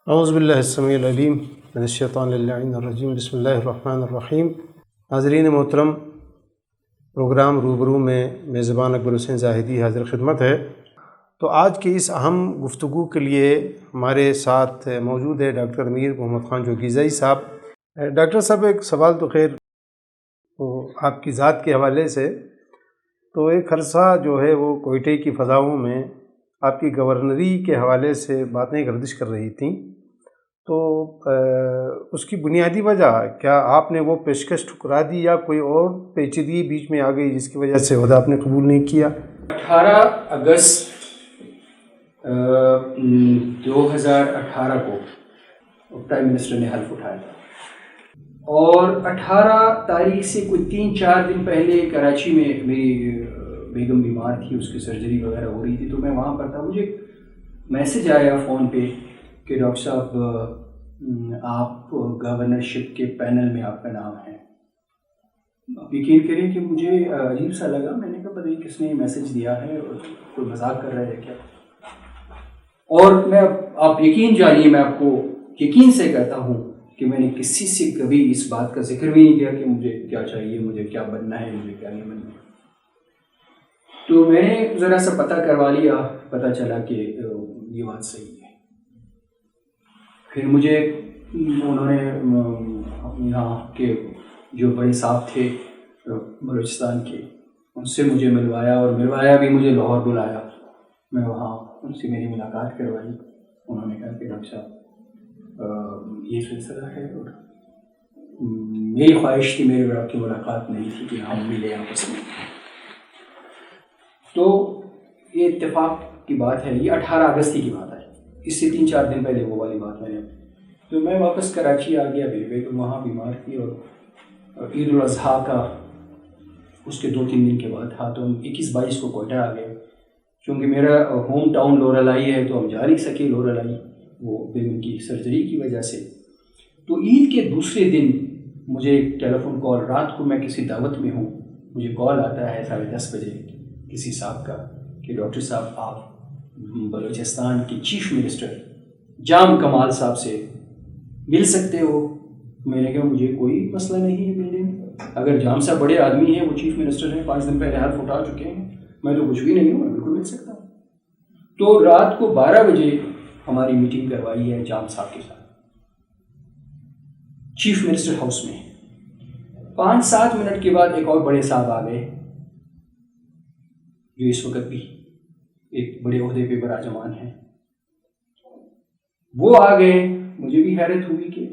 اعوذ باللہ السمیع العلیم من الشیطان اللعین الرجیم بسم اللہ الرحمن الرحیم۔ حاضرین محترم، پروگرام روبرو میں میزبان اکبر حسین زاہدی حاضر خدمت ہے۔ تو آج کی اس اہم گفتگو کے لیے ہمارے ساتھ موجود ہے ڈاکٹر امیر محمد خان جوگیزئی صاحب۔ ڈاکٹر صاحب، ایک سوال تو خیر آپ کی ذات کے حوالے سے، تو ایک عرصہ جو ہے وہ کوئٹے کی فضاؤں میں آپ کی گورنری کے حوالے سے باتیں گردش کر رہی تھیں، تو اس کی بنیادی وجہ کیا آپ نے وہ پیشکش ٹھکرا دی یا کوئی اور پیچیدگی بیچ میں آ گئی جس کی وجہ سے عہدہ آپ نے قبول نہیں کیا؟ 18 اگست 2018 کو پرائم منسٹر نے حلف اٹھایا تھا، اور 18 تاریخ سے کوئی 3-4 دن پہلے کراچی میں میری بیگم بیمار تھی، اس کی سرجری وغیرہ ہو رہی تھی، تو میں وہاں پر تھا۔ مجھے میسج آیا فون پہ کہ ڈاکٹر صاحب آپ گورنرشپ کے پینل میں آپ کا نام ہے۔ آپ یقین کریں کہ مجھے عجیب سا لگا، میں نے کہا پتہ نہیں کس نے میسج دیا ہے، اور کوئی مذاق کر رہا ہے کیا۔ اور آپ یقین جانیے، میں آپ کو یقین سے کہتا ہوں کہ میں نے کسی سے کبھی اس بات کا ذکر بھی نہیں کیا کہ مجھے کیا چاہیے، مجھے کیا بننا ہے، مجھے کیا نہیں بننا ہے۔ تو میں نے ذرا سا پتہ کروا لیا، پتہ چلا کہ یہ بات صحیح ہے۔ پھر مجھے انہوں نے یہاں کے جو بڑے صاحب تھے بلوچستان کے، ان سے مجھے ملوایا بھی مجھے لاہور بلایا۔ میں وہاں ان سے میری ملاقات کروائی۔ انہوں نے کہا کہ ڈاکٹر صاحب یہ سلسلہ ہے، اور میری خواہش تھی میرے اور آپ کی ملاقات نہیں تھی کہ ہم ملیں آپس میں۔ تو یہ اتفاق کی بات ہے، یہ 18 اگست کی بات ہے، اس سے 3-4 دن پہلے وہ والی بات تو میں واپس کراچی آ گیا۔ میری بیگم وہاں بیمار تھی، اور عید الاضحیٰ کا اس کے 2-3 دن کے بعد تھا، تو ہم 21-22 کو کوئٹہ آ گئے۔ چونکہ میرا ہوم ٹاؤن لورالائی ہے، تو ہم جا نہیں سکے لورالائی، وہ بیگم کی سرجری کی وجہ سے۔ تو عید کے دوسرے دن مجھے ایک ٹیلی فون کال، رات کو میں کسی دعوت میں ہوں، مجھے کال آتا ہے 10:30 بجے کسی صاحب کا کہ ڈاکٹر صاحب آپ بلوچستان کے چیف منسٹر جام کمال صاحب سے مل سکتے ہو۔ میں نے کہا مجھے کوئی مسئلہ نہیں ہے ملنے میں، اگر جام صاحب بڑے آدمی ہیں، وہ چیف منسٹر ہیں، 5 دن پہلے حلف اٹھا چکے ہیں، میں تو کچھ بھی نہیں ہوں، میں بالکل مل سکتا ہوں۔ تو رات کو 12 بجے ہماری میٹنگ کروائی ہے جام صاحب کے ساتھ چیف منسٹر ہاؤس میں۔ 5-7 منٹ کے بعد ایک اور بڑے صاحب آ گئے، جو اس وقت بھی ایک بڑے عہدے پہ براجمان ہیں۔ وہ آ گئے، مجھے بھی حیرت ہوئی کہ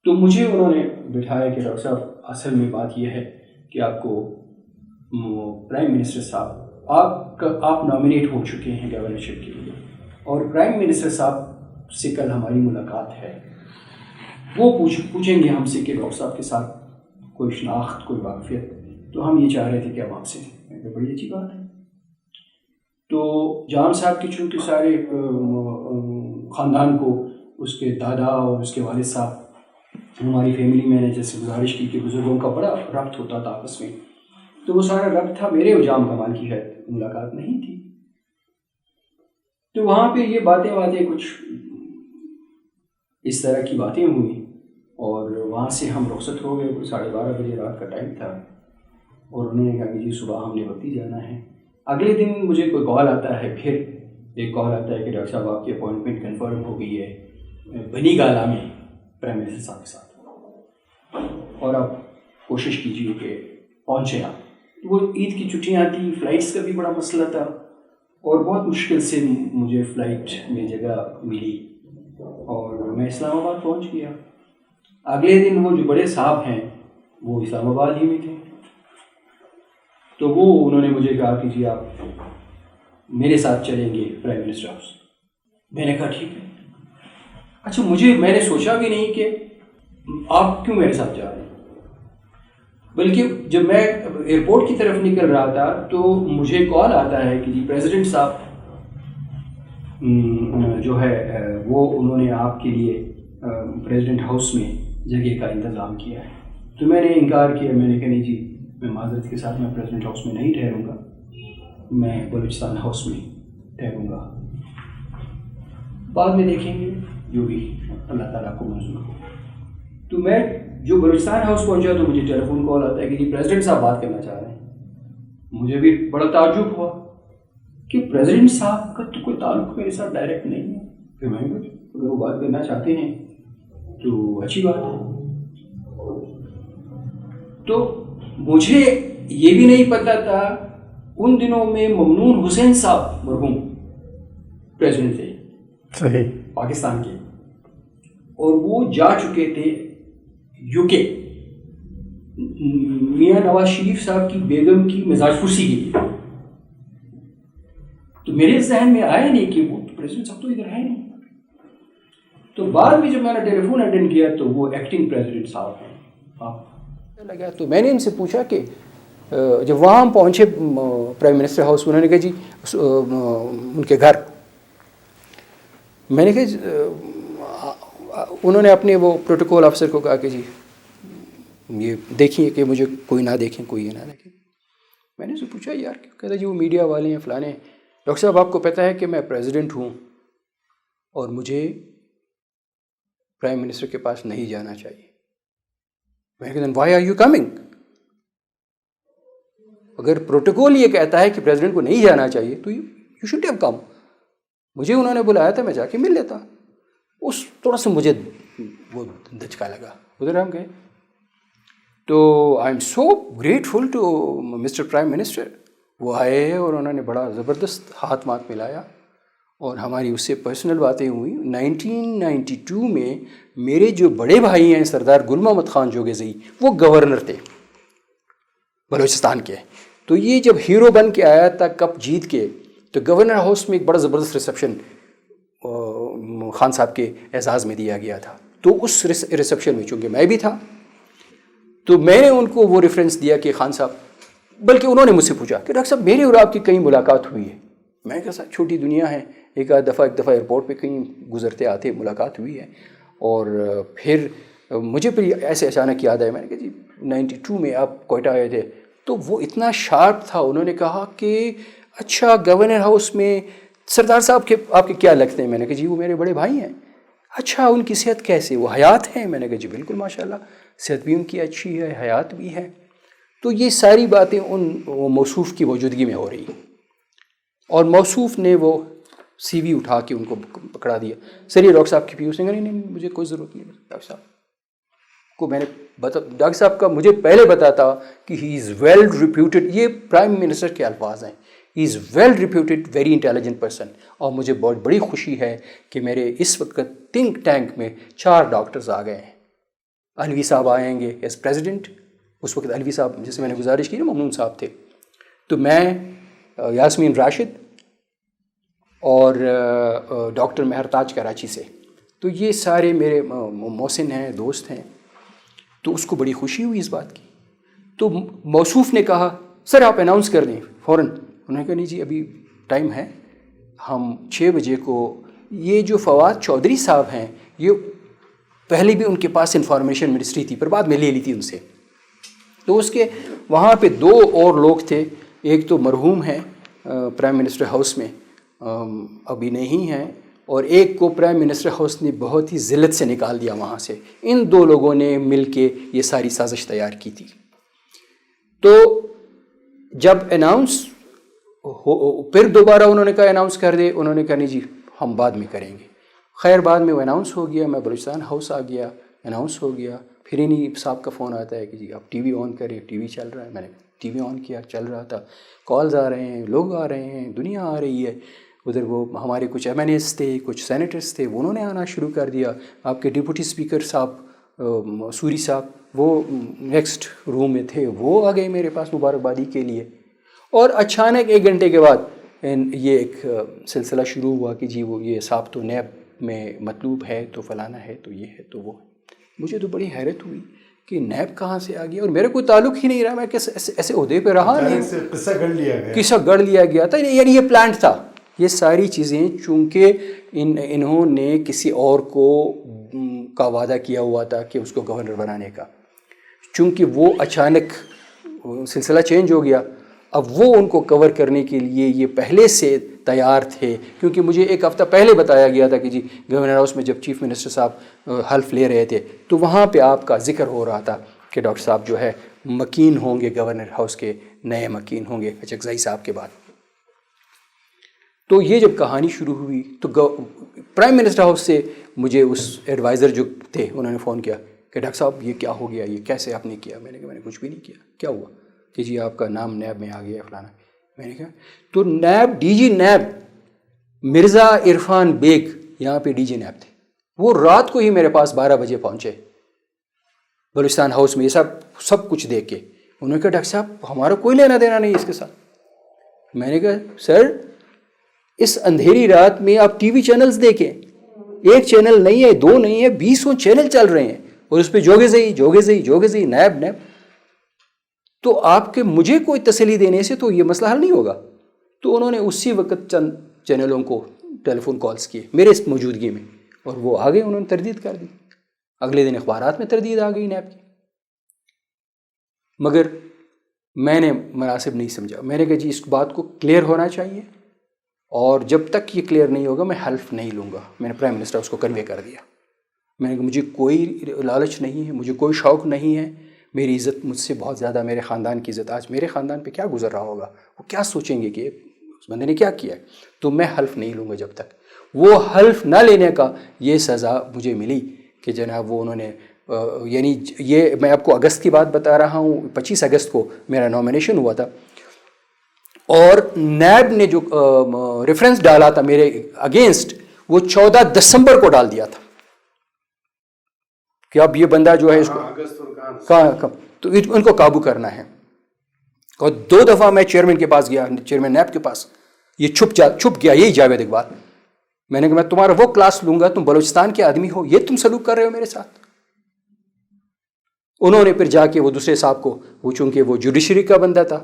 تو مجھے انہوں نے بٹھایا کہ ڈاکٹر صاحب اصل میں بات یہ ہے کہ آپ کو پرائم منسٹر صاحب آپ نامینیٹ ہو چکے ہیں گورنرشپ کے لیے، اور پرائم منسٹر صاحب سے کل ہماری ملاقات ہے، وہ پوچھیں گے ہم سے کہ ڈاکٹر صاحب کے ساتھ کوئی شناخت، کوئی واقفیت، تو ہم یہ چاہ رہے تھے کہ اب آپ سے بڑی اچھی بات ہے۔ تو جام صاحب کی چونکہ سارے خاندان کو اس کے دادا اور اس کے والد صاحب، ہماری فیملی میں نے جیسے گزارش کی کہ بزرگوں کا بڑا ربط ہوتا تھا آپس میں، تو وہ سارا ربط تھا، میرے اور جام کمال کی ہے ملاقات نہیں تھی۔ تو وہاں پہ یہ باتیں کچھ اس طرح کی باتیں ہوئی، اور وہاں سے ہم رخصت ہو گئے، 12:30 بجے رات کا ٹائم تھا، اور انہوں نے کہا کہ جی صبح ہم نے وقتی جانا ہے۔ اگلے دن مجھے کوئی کال آتا ہے، پھر ایک کال آتا ہے کہ ڈاکٹر صاحب آپ کی اپوائنٹمنٹ کنفرم ہو گئی ہے بنی گالا میں پرائم منسٹر صاحب کے ساتھ، اور آپ کوشش کیجیے کہ پہنچیں آپ۔ وہ عید کی چھٹیاں تھیں، فلائٹس کا بھی بڑا مسئلہ تھا، اور بہت مشکل سے مجھے فلائٹ میں جگہ ملی، اور میں اسلام آباد پہنچ گیا۔ اگلے دن وہ جو بڑے صاحب ہیں وہ اسلام آباد ہی میں تھے، تو وہ انہوں نے مجھے کہا کہ جی آپ میرے ساتھ چلیں گے پرائم منسٹر ہاؤس۔ میں نے کہا ٹھیک ہے۔ اچھا، میں نے سوچا بھی نہیں کہ آپ کیوں میرے ساتھ جا رہے ہیں، بلکہ جب میں ایئرپورٹ کی طرف نکل رہا تھا تو مجھے کال آتا ہے کہ جی پریزیڈنٹ صاحب جو ہے وہ انہوں نے آپ کے لیے پریزیڈنٹ ہاؤس میں جگہ کا انتظام کیا ہے۔ تو میں نے انکار کیا، میں نے کہا نہیں جی، میں معذرت کے ساتھ میں پریزیڈنٹ ہاؤس میں نہیں ٹھہروں گا، میں بلوچستان ہاؤس میں ٹھہروں گا، بعد میں دیکھیں گے۔ جو بھی اللہ تعالیٰ کو منظور ہو. تو میں جو بلوچستان ہاؤس پہنچا تو مجھے ٹیلی فون کال آتا ہے کہ جی پریزیڈنٹ صاحب بات کرنا چاہ رہے ہیں. مجھے بھی بڑا تعجب ہوا کہ پریزیڈنٹ صاحب کا تو کوئی تعلق میرے ساتھ ڈائریکٹ نہیں ہے. پھر میں اگر وہ بات کرنا چاہتے ہیں تو اچھی بات ہے. تو مجھے یہ بھی نہیں پتا تھا ان دنوں میں ممنون حسین صاحب مرحوم پریزیڈنٹ تھے صحیح پاکستان کے, اور وہ جا چکے تھے یو کے میاں نواز شریف صاحب کی بیگم کی مزاج پرسی کے لیے. تو میرے ذہن میں آیا نہیں کہ وہ پریزیڈنٹ صاحب تو ادھر ہے نہیں. تو بعد میں جب میں نے ٹیلی فون اٹینڈ کیا تو وہ ایکٹنگ پریزیڈنٹ صاحب ہیں. لگا تو میں نے ان سے پوچھا کہ جب وہاں ہم پہنچے پرائم منسٹر ہاؤس, انہوں نے کہا جی ان کے گھر, میں نے کہا انہوں نے اپنے وہ پروٹوکول افسر کو کہا کہ جی یہ دیکھیں کہ مجھے کوئی نہ دیکھیں, کوئی یہ نہ دیکھیں. میں نے اسے پوچھا یار, کہتا جی وہ میڈیا والے ہیں فلانے. ڈاکٹر صاحب آپ کو پتہ ہے کہ میں پریزیڈنٹ ہوں اور مجھے پرائم منسٹر کے پاس نہیں جانا چاہیے. میں کہتا وائی آر یو کمنگ؟ اگر پروٹوکول یہ کہتا ہے کہ پریزیڈنٹ کو نہیں جانا چاہیے تو یو شوڈ ہیو کم. مجھے انہوں نے بلایا تھا, میں جا کے مل لیتا. اس تھوڑا سا مجھے وہ دھچکا لگا. ادھر ہم گئے تو I am so grateful to mister prime minister. وہ آئے اور انہوں نے بڑا زبردست ہاتھ ملایا اور ہماری اس سے پرسنل باتیں ہوئی. 1992 میں میرے جو بڑے بھائی ہیں سردار گل محمد خان جوگیزئی, وہ گورنر تھے بلوچستان کے. تو یہ جب ہیرو بن کے آیا تھا کپ جیت کے, تو گورنر ہاؤس میں ایک بڑا زبردست ریسیپشن خان صاحب کے اعزاز میں دیا گیا تھا. تو اس ریسیپشن میں چونکہ میں بھی تھا تو میں نے ان کو وہ ریفرنس دیا کہ خان صاحب, بلکہ انہوں نے مجھ سے پوچھا کہ ڈاکٹر صاحب میرے اور آپ کی کہیں ملاقات ہوئی ہے؟ میں کہا صاحب چھوٹی دنیا ہے, ایک دفعہ ایئرپورٹ پہ کہیں گزرتے آتے ملاقات ہوئی ہے. اور پھر مجھے پھر ایسے اچانک یاد آیا, میں نے کہا جی 92 میں آپ کوئٹہ آئے تھے. تو وہ اتنا شارپ تھا, انہوں نے کہا کہ اچھا گورنر ہاؤس میں سردار صاحب کے آپ کے کیا لگتے ہیں؟ میں نے کہا جی وہ میرے بڑے بھائی ہیں. اچھا ان کی صحت کیسے, وہ حیات ہیں؟ میں نے کہا جی بالکل ماشاءاللہ, صحت بھی ان کی اچھی ہے, حیات بھی ہے. تو یہ ساری باتیں ان موصوف کی موجودگی میں ہو رہی ہیں, اور موصوف نے وہ سی وی اٹھا کے ان کو پکڑا دیا. سر یہ ڈاکٹر صاحب کی پیو سنگر, نہیں مجھے کوئی ضرورت نہیں. ڈاکٹر صاحب کو میں نے ڈاکٹر صاحب کا مجھے پہلے بتاتا کہ ہی از ویل ریپیوٹیڈ, یہ پرائم منسٹر کے الفاظ ہیں, he is well reputed very intelligent person. اور مجھے بہت بڑی خوشی ہے کہ میرے اس وقت تھنک ٹینک میں 4 ڈاکٹرز آ گئے ہیں. الوی صاحب آئیں گے ایز پریزیڈنٹ, اس وقت الوی صاحب جیسے میں نے گزارش کی نا ممنون صاحب تھے. تو میں, یاسمین راشد اور ڈاکٹر مہرتاج کراچی سے, تو یہ سارے میرے محسن ہیں, دوست ہیں. تو اس کو بڑی خوشی ہوئی اس بات کی. تو موصوف نے کہا سر آپ اناؤنس کر دیں فوراً. انہوں نے کہا نہیں جی ابھی ٹائم ہے, ہم 6 بجے کو, یہ جو فواد چودھری صاحب ہیں یہ پہلے بھی ان کے پاس انفارمیشن منسٹری تھی پر بعد میں لے لی تھی ان سے. تو اس کے وہاں پہ 2 اور لوگ تھے, ایک تو مرحوم ہیں پرائم منسٹر ہاؤس میں ابھی نہیں ہیں, اور ایک کو پرائم منسٹر ہاؤس نے بہت ہی ذلت سے نکال دیا وہاں سے. ان 2 لوگوں نے مل کے یہ ساری سازش تیار کی تھی. تو جب اناؤنس پھر دوبارہ انہوں نے کہا اناؤنس کر دے, انہوں نے کہا نہیں جی ہم بعد میں کریں گے. خیر بعد میں وہ اناؤنس ہو گیا, میں بلوچستان ہاؤس آ گیا, اناؤنس ہو گیا. پھر انہیں صاحب کا فون آتا ہے کہ جی آپ ٹی وی آن کریں, ٹی وی چل رہا ہے. میں نے ٹی وی آن کیا, چل رہا تھا, کالز آ رہے ہیں, لوگ آ رہے ہیں, دنیا آ رہی ہے. ادھر وہ ہمارے کچھ ایم این ایز تھے, کچھ سینیٹرز تھے, انہوں نے آنا شروع کر دیا. آپ کے ڈپٹی اسپیکر صاحب سوری صاحب وہ نیکسٹ روم میں تھے, وہ آ گئے میرے پاس مبارکبادی کے لیے. اور اچانک 1 گھنٹے کے بعد یہ ایک سلسلہ شروع ہوا کہ جی وہ یہ صاحب تو نیب میں مطلوب ہے, تو فلانا ہے, تو یہ ہے, تو وہ. مجھے تو بڑی حیرت ہوئی کہ نیب کہاں سے آ گیا, اور میرا کوئی تعلق ہی نہیں رہا, میں ایسے عہدے پہ رہا نہیں, قصہ گڑھ لیا گیا تھا, یعنی یہ پلانٹ تھا. یہ ساری چیزیں چونکہ انہوں نے کسی اور کو کا وعدہ کیا ہوا تھا کہ اس کو گورنر بنانے کا, چونکہ وہ اچانک سلسلہ چینج ہو گیا. اب وہ ان کو کور کرنے کے لیے یہ پہلے سے تیار تھے، کیونکہ مجھے ایک ہفتہ پہلے بتایا گیا تھا کہ جی گورنر ہاؤس میں جب چیف منسٹر صاحب حلف لے رہے تھے تو وہاں پہ آپ کا ذکر ہو رہا تھا کہ ڈاکٹر صاحب جو ہے مکین ہوں گے، گورنر ہاؤس کے نئے مکین ہوں گے اچکزئی صاحب کے بعد۔ تو یہ جب کہانی شروع ہوئی تو پرائم منسٹر ہاؤس سے مجھے اس ایڈوائزر جو تھے انہوں نے فون کیا کہ ڈاکٹر صاحب یہ کیا ہو گیا، یہ کیسے آپ نے کیا؟ میں نے کہا میں نے کچھ بھی نہیں کیا۔ کیا ہوا؟ کہ جی آپ کا نام نیب میں آ گیا فلانا۔ میں نے کہا تو NAB D G NAB Mirza Irfan Baig یہاں پہ ڈی جی نیب تھے، وہ رات کو ہی میرے پاس 12 بجے پہنچے بلوچستان ہاؤس میں، یہ سب کچھ دیکھ کے۔ انہوں نے کہا ڈاکٹر صاحب ہمارا کوئی لینا دینا نہیں اس کے ساتھ۔ میں نے کہا سر اس اندھیری رات میں آپ ٹی وی چینلز دیکھیں، ایک چینل نہیں ہے، 2 نہیں ہے، 20 چینل چل رہے ہیں اور اس پہ جوگے زئی نیب۔ تو آپ کے مجھے کوئی تسلی دینے سے تو یہ مسئلہ حل نہیں ہوگا۔ تو انہوں نے اسی وقت چند چینلوں کو ٹیلی فون کالز کیے میرے اس موجودگی میں، اور وہ آگے انہوں نے تردید کر دی۔ اگلے دن اخبارات میں تردید آ گئی نیب کی۔ مگر میں نے مناسب نہیں سمجھا، میں نے کہا جی اس بات کو کلیئر ہونا چاہیے، اور جب تک یہ کلیئر نہیں ہوگا میں حلف نہیں لوں گا۔ میں نے پرائم منسٹر اس کو کنوے کر دیا۔ میں نے کہا مجھے کوئی لالچ نہیں ہے، مجھے کوئی شوق نہیں ہے، میری عزت مجھ سے بہت زیادہ، میرے خاندان کی عزت، آج میرے خاندان پہ کیا گزر رہا ہوگا، وہ کیا سوچیں گے کہ اس بندے نے کیا کیا ہے، تو میں حلف نہیں لوں گا جب تک۔ وہ حلف نہ لینے کا یہ سزا مجھے ملی کہ جناب وہ انہوں نے یعنی یہ میں آپ کو اگست کی بات بتا رہا ہوں، 25 اگست کو میرا نامینیشن ہوا تھا، اور نیب نے جو ریفرنس ڈالا تھا میرے اگینسٹ وہ 14 دسمبر کو ڈال دیا تھا کہ اب یہ بندہ جو ہے اس کو تو ان کو قابو کرنا ہے۔ اور 2 دفعہ میں چیئرمین کے پاس گیا، چیئرمین نیب کے پاس، یہ چھپ گیا، یہی جاوید اقبال۔ میں نے کہا میں تمہارا وہ کلاس لوں گا، تم بلوچستان کے آدمی ہو، یہ تم سلوک کر رہے ہو میرے ساتھ۔ انہوں نے پھر جا کے وہ دوسرے صاحب کو، وہ چونکہ وہ جوڈیشری کا بندہ تھا،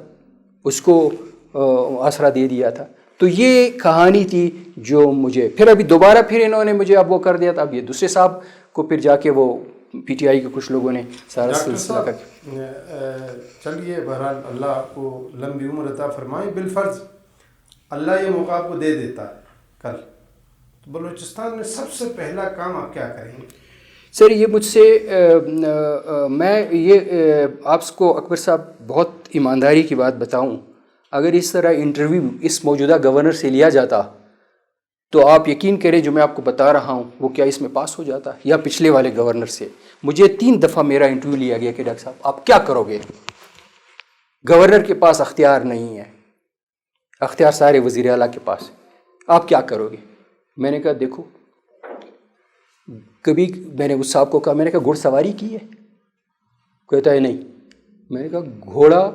اس کو آسرا دے دیا تھا۔ تو یہ کہانی تھی جو مجھے پھر ابھی دوبارہ پھر انہوں نے مجھے اب وہ کر دیا تھا۔ اب یہ دوسرے صاحب کو پھر جا کے وہ پی ٹی آئی کے کچھ لوگوں نے سارا سلسلہ کر کے چلیے بہرحال اللہ آپ کو لمبی عمر عطا فرمائے۔ بالفرض اللہ یہ موقع آپ کو دے دیتا ہے کل، تو بلوچستان میں سب سے پہلا کام آپ کیا کریں گے؟ سر یہ مجھ سے میں یہ آپ کو اکبر صاحب بہت ایمانداری کی بات بتاؤں، اگر اس طرح انٹرویو اس موجودہ گورنر سے لیا جاتا تو آپ یقین کریں جو میں آپ کو بتا رہا ہوں وہ کیا اس میں پاس ہو جاتا، یا پچھلے والے گورنر سے مجھے 3 دفعہ میرا انٹرویو لیا گیا کہ ڈاکٹر صاحب آپ کیا کرو گے، گورنر کے پاس اختیار نہیں ہے، اختیار سارے وزیر اعلیٰ کے پاس، آپ کیا کرو گے؟ میں نے کہا دیکھو، کبھی میں نے اس صاحب کو کہا، میں نے کہا گھوڑ سواری کی ہے؟ کہتا ہے نہیں۔ میں نے کہا گھوڑا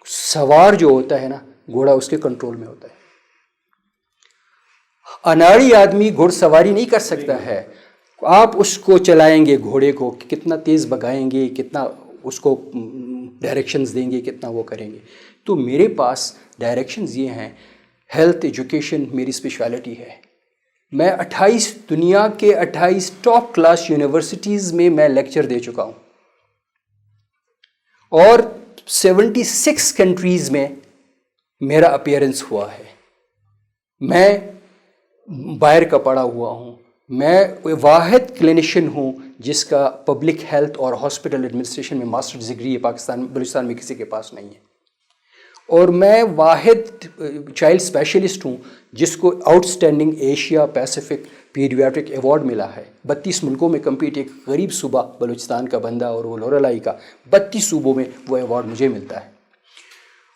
سوار جو ہوتا ہے نا، گھوڑا اس کے کنٹرول میں ہوتا ہے، اناڑی آدمی گھوڑ سواری نہیں کر سکتا ہے۔ آپ اس کو چلائیں گے گھوڑے کو، کتنا تیز بگائیں گے، کتنا اس کو ڈائریکشنز دیں گے، کتنا وہ کریں گے۔ تو میرے پاس ڈائریکشنز یہ ہیں، ہیلتھ ایجوکیشن میری اسپیشلٹی ہے، میں 28 دنیا کے 28 ٹاپ کلاس یونیورسٹیز میں لیکچر دے چکا ہوں، اور 76 کنٹریز میں میرا اپیئرنس ہوا ہے، میں باہر کا پڑھا ہوا ہوں، میں واحد کلینیشین ہوں جس کا پبلک ہیلتھ اور ہاسپٹل ایڈمنسٹریشن میں ماسٹر ڈگری بلوچستان میں کسی کے پاس نہیں ہے، اور میں واحد چائلڈ اسپیشلسٹ ہوں جس کو outstanding Asia Pacific paediatric award ملا ہے۔ 32 ملکوں میں کمپیٹ، ایک غریب صوبہ بلوچستان کا بندہ اور وہ لورالائی کا، 32 صوبوں میں وہ ایوارڈ مجھے ملتا ہے۔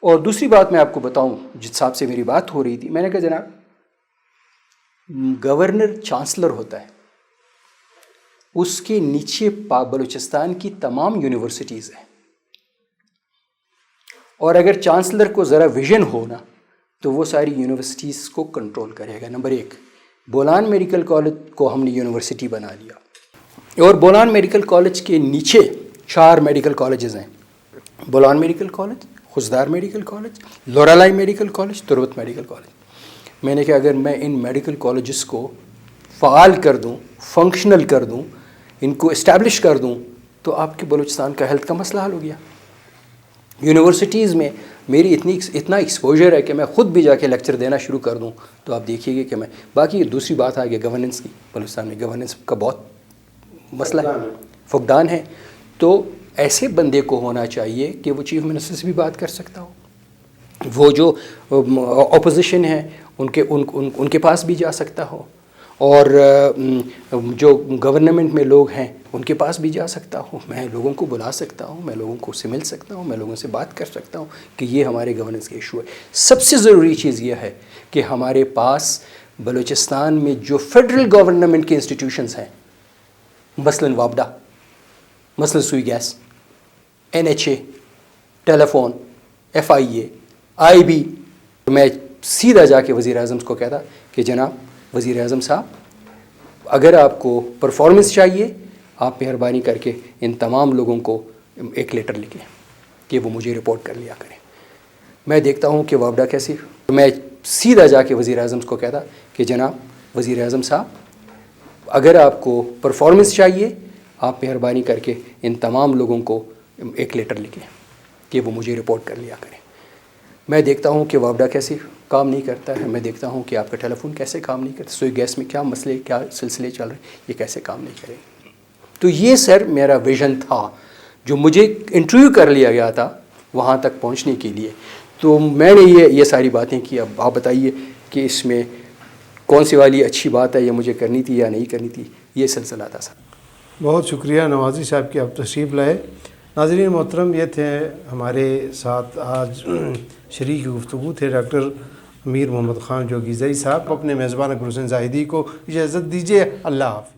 اور دوسری بات میں آپ کو بتاؤں، جس صاحب سے میری بات ہو رہی تھی، میں نے کہا جناب گورنر چانسلر ہوتا ہے، اس کے نیچے بلوچستان کی تمام یونیورسٹیز ہیں، اور اگر چانسلر کو ذرا ویژن ہونا تو وہ ساری یونیورسٹیز کو کنٹرول کرے گا۔ نمبر 1، بولان میڈیکل کالج کو ہم نے یونیورسٹی بنا لیا، اور بولان میڈیکل کالج کے نیچے 4 میڈیکل کالجز ہیں، Bolan medical college, Khuzdar medical college, Loralai medical college, Turbat medical college. میں نے کہا اگر میں ان میڈیکل کالجز کو فعال کر دوں، فنکشنل کر دوں، ان کو اسٹیبلش کر دوں، تو آپ کے بلوچستان کا ہیلتھ کا مسئلہ حل ہو گیا۔ یونیورسٹیز میں میری اتنا ایکسپوجر ہے کہ میں خود بھی جا کے لیکچر دینا شروع کر دوں تو آپ دیکھیے گے کہ میں باقی دوسری بات ہے کہ گورننس کی بلوچستان میں گورننس کا بہت مسئلہ ہے، فقدان ہے. تو ایسے بندے کو ہونا چاہیے کہ وہ چیف منسٹر سے بھی بات کر سکتا ہو، وہ جو اپوزیشن ہے ان کے پاس بھی جا سکتا ہو، اور جو گورنمنٹ میں لوگ ہیں ان کے پاس بھی جا سکتا ہوں. میں لوگوں کو بلا سکتا ہوں، میں لوگوں کو سے مل سکتا ہوں، میں لوگوں سے بات کر سکتا ہوں کہ یہ ہمارے گورننس کے ایشو ہے. سب سے ضروری چیز یہ ہے کہ ہمارے پاس بلوچستان میں جو فیڈرل گورنمنٹ کے انسٹیٹیوشنز ہیں، مثلاً وابڈا، مثلاً سوئی گیس، NHA، ٹیلی فون، FIA، IB، میں سیدھا جا کے وزیر اعظم کو کہتا کہ جناب وزیر اعظم صاحب، اگر آپ کو پرفارمنس چاہیے آپ مہربانی کر کے ان تمام لوگوں کو ایک لیٹر لکھیں کہ وہ مجھے رپورٹ کر لیا کریں. میں دیکھتا ہوں کہ وابڈا کیسی، میں سیدھا جا کے وزیر اعظم کو کہتا کہ جناب وزیر اعظم صاحب، اگر آپ کو پرفارمنس چاہیے آپ مہربانی کر کے ان تمام لوگوں کو ایک لیٹر لکھیں کہ وہ مجھے رپورٹ کر لیا کریں. میں دیکھتا ہوں کہ وابڈا کیسے کام نہیں کرتا ہے، میں دیکھتا ہوں کہ آپ کا ٹیلی فون کیسے کام نہیں کرتا، سوئی گیس میں کیا مسئلے کیا سلسلے چل رہے ہیں، یہ کیسے کام نہیں کرے. تو یہ سر میرا ویژن تھا جو مجھے انٹرویو کر لیا گیا تھا وہاں تک پہنچنے کے لیے. تو میں نے یہ ساری باتیں کی. اب آپ بتائیے کہ اس میں کون سی والی اچھی بات ہے، یہ مجھے کرنی تھی یا نہیں کرنی تھی، یہ سلسلہ تھا سر. بہت شکریہ نوازی صاحب کہ آپ تشریف لائے. ناظرین محترم، یہ تھے ہمارے ساتھ آج شریک گفتگو تھے ڈاکٹر امیر محمد خان جوگیزئی صاحب. اپنے میزبان اکبر حسین زاہدی کو اجازت دیجیے. اللہ حافظ.